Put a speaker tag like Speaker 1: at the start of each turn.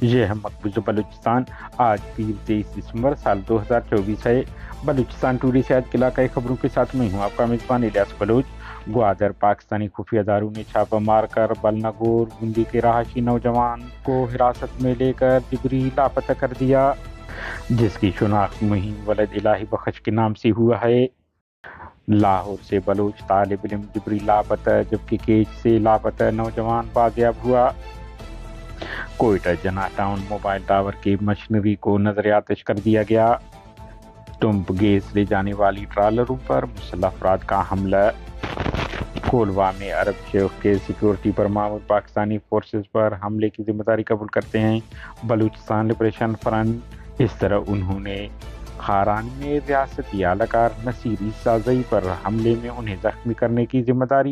Speaker 1: یہ ہے مقبوضہ بلوچستان۔ آج پیر 23 دسمبر سال 2024 ہے۔ بلوچستان ٹوڈے سے آج کے علاقائی خبروں کے ساتھ میں ہوں آپ کا میزبان الیاس بلوچ۔ گوادر پاکستانی خفیہ اداروں نے چھاپہ مار کر بلنگور گنڈی کے رہائشی نوجوان کو حراست میں لے کر جبری لاپتہ کر دیا، جس کی شناخت مہین ولد الہی بخش کے نام سے ہوا ہے۔ لاہور سے بلوچ طالب علم جبری لاپتہ، جبکہ کیچ سے لاپتہ نوجوان بازیاب ہوا۔ کوئٹہ جناح ٹاؤن موبائل ٹاور کی مشینری کو نظر آتش کر دیا گیا۔ ٹمپ گیس لے جانے والی ٹرالروں پر مسلح افراد کا حملہ۔ کھولوا میں عرب شیخ کے سیکورٹی پر معمور پاکستانی فورسز پر حملے کی ذمہ داری قبول کرتے ہیں بلوچستان لبریشن فرنٹ۔ اس طرح انہوں نے خاران میں ریاستی اہلکار نصیری سازئی پر حملے میں انہیں زخمی کرنے کی ذمہ داری